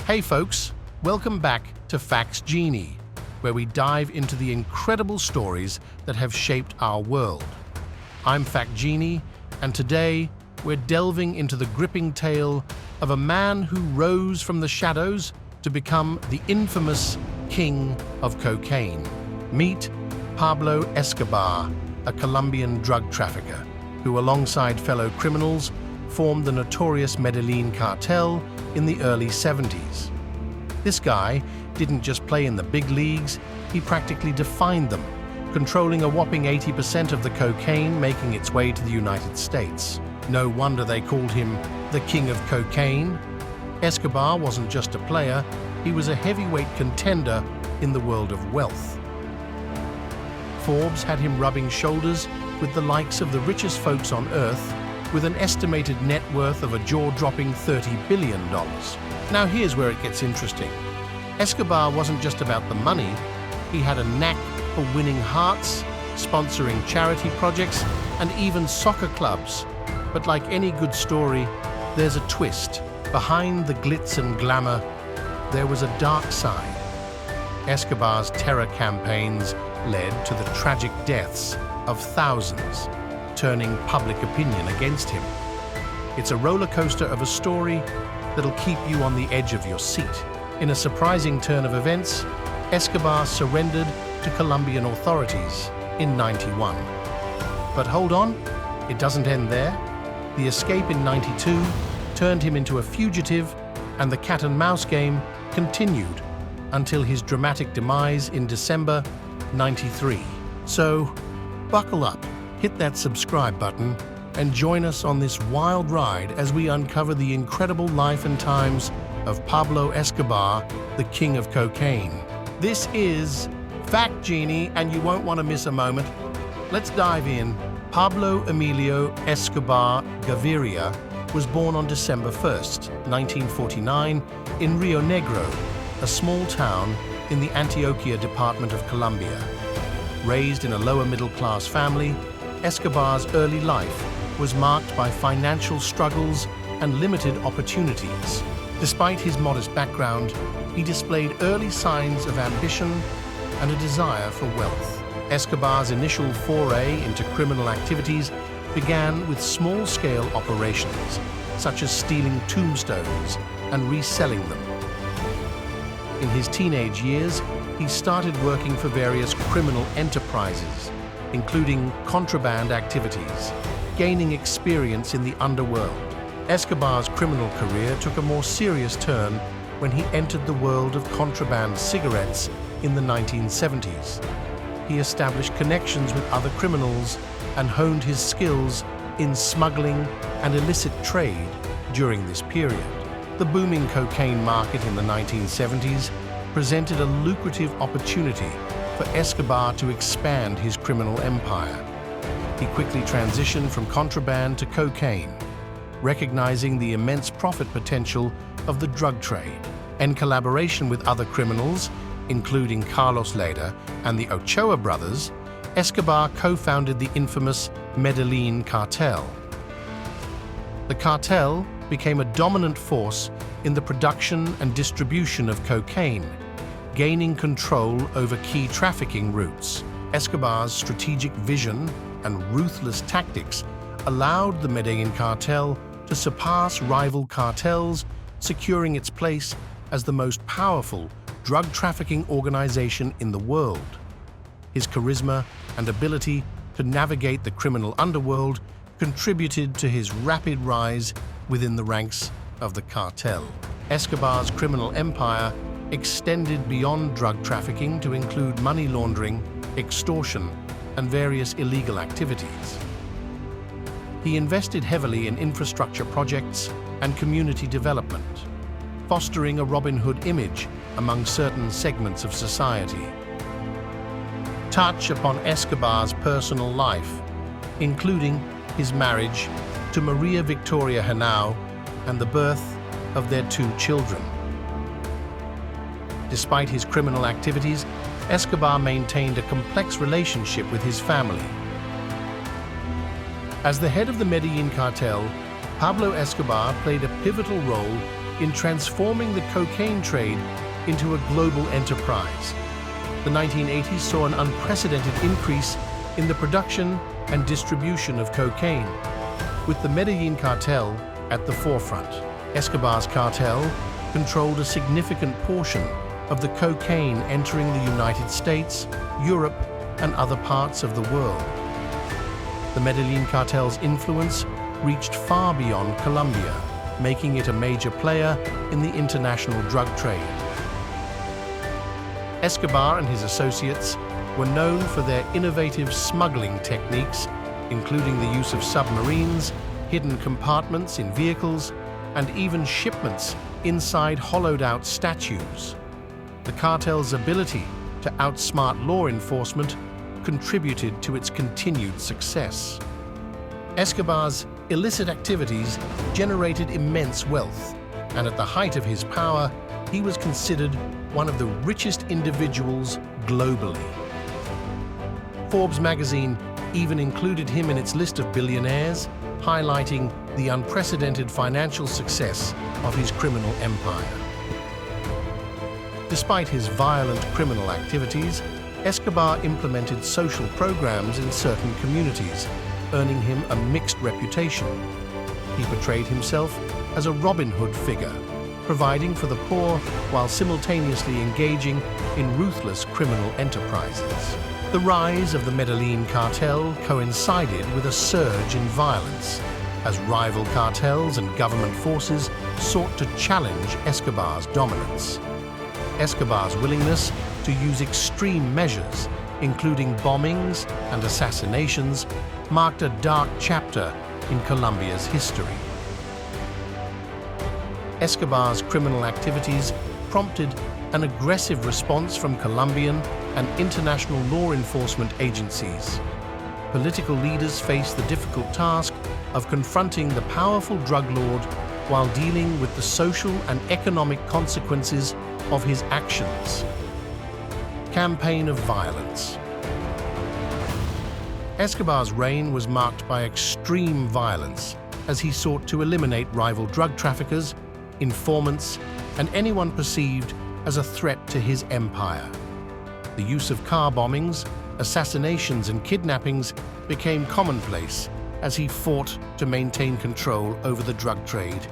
Hey folks, welcome back to Facts Genie, where we dive into the incredible stories that have shaped our world. I'm Fact Genie, and today we're delving into the gripping tale of a man who rose from the shadows to become the infamous king of cocaine. Meet Pablo Escobar, a Colombian drug trafficker, who alongside fellow criminals formed the notorious Medellín Cartel in the early 70s. This guy didn't just play in the big leagues, he practically defined them, controlling a whopping 80% of the cocaine making its way to the United States. No wonder they called him the King of Cocaine. Escobar wasn't just a player, he was a heavyweight contender in the world of wealth. Forbes had him rubbing shoulders with the likes of the richest folks on Earth, with an estimated net worth of a jaw-dropping $30 billion. Now here's where it gets interesting. Escobar wasn't just about the money, he had a knack for winning hearts, sponsoring charity projects, and even soccer clubs. But like any good story, there's a twist. Behind the glitz and glamour, there was a dark side. Escobar's terror campaigns led to the tragic deaths of thousands, turning public opinion against him. It's a roller coaster of a story that'll keep you on the edge of your seat. In a surprising turn of events, Escobar surrendered to Colombian authorities in '91. But hold on, it doesn't end there. The escape in '92 turned him into a fugitive, and the cat and mouse game continued until his dramatic demise in December '93. So, buckle up. Hit that subscribe button and join us on this wild ride as we uncover the incredible life and times of Pablo Escobar, the King of Cocaine. This is Fact Genie, and you won't want to miss a moment. Let's dive in. Pablo Emilio Escobar Gaviria was born on December 1st, 1949, in Rionegro, a small town in the Antioquia department of Colombia. Raised in a lower middle-class family, Escobar's early life was marked by financial struggles and limited opportunities. Despite his modest background, he displayed early signs of ambition and a desire for wealth. Escobar's initial foray into criminal activities began with small-scale operations, such as stealing tombstones and reselling them. In his teenage years, he started working for various criminal enterprises, including contraband activities, gaining experience in the underworld. Escobar's criminal career took a more serious turn when he entered the world of contraband cigarettes in the 1970s. He established connections with other criminals and honed his skills in smuggling and illicit trade during this period. The booming cocaine market in the 1970s presented a lucrative opportunity for Escobar to expand his criminal empire. He quickly transitioned from contraband to cocaine, recognizing the immense profit potential of the drug trade. In collaboration with other criminals, including Carlos Leda and the Ochoa brothers, Escobar co-founded the infamous Medellín Cartel. The cartel became a dominant force in the production and distribution of cocaine, gaining control over key trafficking routes. Escobar's strategic vision and ruthless tactics allowed the Medellín Cartel to surpass rival cartels, securing its place as the most powerful drug trafficking organization in the world. His charisma and ability to navigate the criminal underworld contributed to his rapid rise within the ranks of the cartel. Escobar's criminal empire extended beyond drug trafficking to include money laundering, extortion, and various illegal activities. He invested heavily in infrastructure projects and community development, fostering a Robin Hood image among certain segments of society. Touch upon Escobar's personal life, including his marriage to Maria Victoria Henao and the birth of their 2 children. Despite his criminal activities, Escobar maintained a complex relationship with his family. As the head of the Medellín Cartel, Pablo Escobar played a pivotal role in transforming the cocaine trade into a global enterprise. The 1980s saw an unprecedented increase in the production and distribution of cocaine, with the Medellín Cartel at the forefront. Escobar's cartel controlled a significant portion of the cocaine entering the United States, Europe, and other parts of the world. The Medellín Cartel's influence reached far beyond Colombia, making it a major player in the international drug trade. Escobar and his associates were known for their innovative smuggling techniques, including the use of submarines, hidden compartments in vehicles, and even shipments inside hollowed-out statues. The cartel's ability to outsmart law enforcement contributed to its continued success. Escobar's illicit activities generated immense wealth, and at the height of his power, he was considered one of the richest individuals globally. Forbes magazine even included him in its list of billionaires, highlighting the unprecedented financial success of his criminal empire. Despite his violent criminal activities, Escobar implemented social programs in certain communities, earning him a mixed reputation. He portrayed himself as a Robin Hood figure, providing for the poor while simultaneously engaging in ruthless criminal enterprises. The rise of the Medellín Cartel coincided with a surge in violence, as rival cartels and government forces sought to challenge Escobar's dominance. Escobar's willingness to use extreme measures, including bombings and assassinations, marked a dark chapter in Colombia's history. Escobar's criminal activities prompted an aggressive response from Colombian and international law enforcement agencies. Political leaders faced the difficult task of confronting the powerful drug lord while dealing with the social and economic consequences of his actions. Campaign of violence. Escobar's reign was marked by extreme violence as he sought to eliminate rival drug traffickers, informants, and anyone perceived as a threat to his empire. The use of car bombings, assassinations, and kidnappings became commonplace as he fought to maintain control over the drug trade.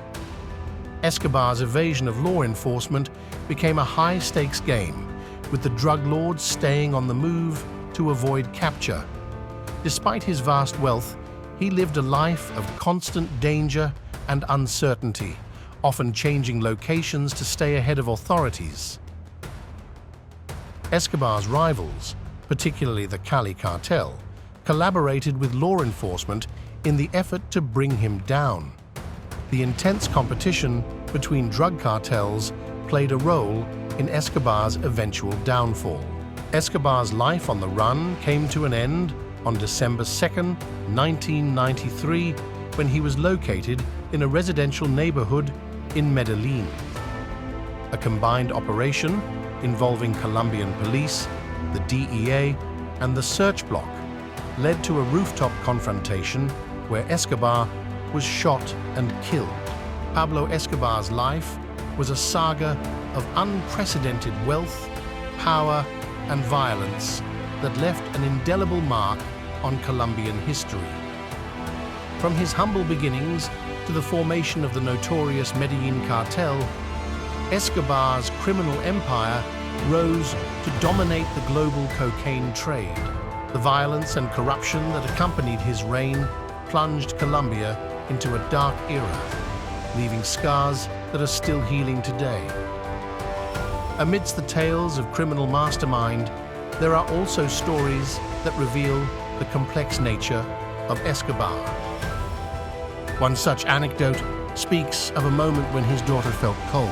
Escobar's evasion of law enforcement became a high-stakes game, with the drug lords staying on the move to avoid capture. Despite his vast wealth, he lived a life of constant danger and uncertainty, often changing locations to stay ahead of authorities. Escobar's rivals, particularly the Cali cartel, collaborated with law enforcement in the effort to bring him down. The intense competition between drug cartels played a role in Escobar's eventual downfall. Escobar's life on the run came to an end on December 2, 1993, when he was located in a residential neighborhood in Medellín. A combined operation involving Colombian police, the DEA, and the search bloc led to a rooftop confrontation where Escobar was shot and killed. Pablo Escobar's life was a saga of unprecedented wealth, power, and violence that left an indelible mark on Colombian history. From his humble beginnings to the formation of the notorious Medellín Cartel, Escobar's criminal empire rose to dominate the global cocaine trade. The violence and corruption that accompanied his reign plunged Colombia into a dark era, leaving scars that are still healing today. Amidst the tales of criminal mastermind, there are also stories that reveal the complex nature of Escobar. One such anecdote speaks of a moment when his daughter felt cold.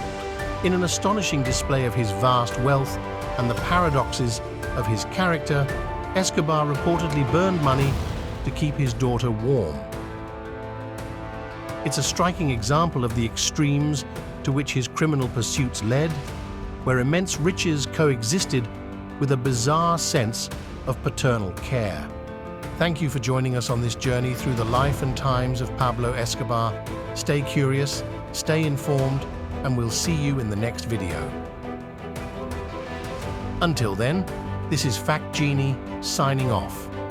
In an astonishing display of his vast wealth and the paradoxes of his character, Escobar reportedly burned money to keep his daughter warm. It's a striking example of the extremes to which his criminal pursuits led, where immense riches coexisted with a bizarre sense of paternal care. Thank you for joining us on this journey through the life and times of Pablo Escobar. Stay curious, stay informed, and we'll see you in the next video. Until then, this is Fact Genie signing off.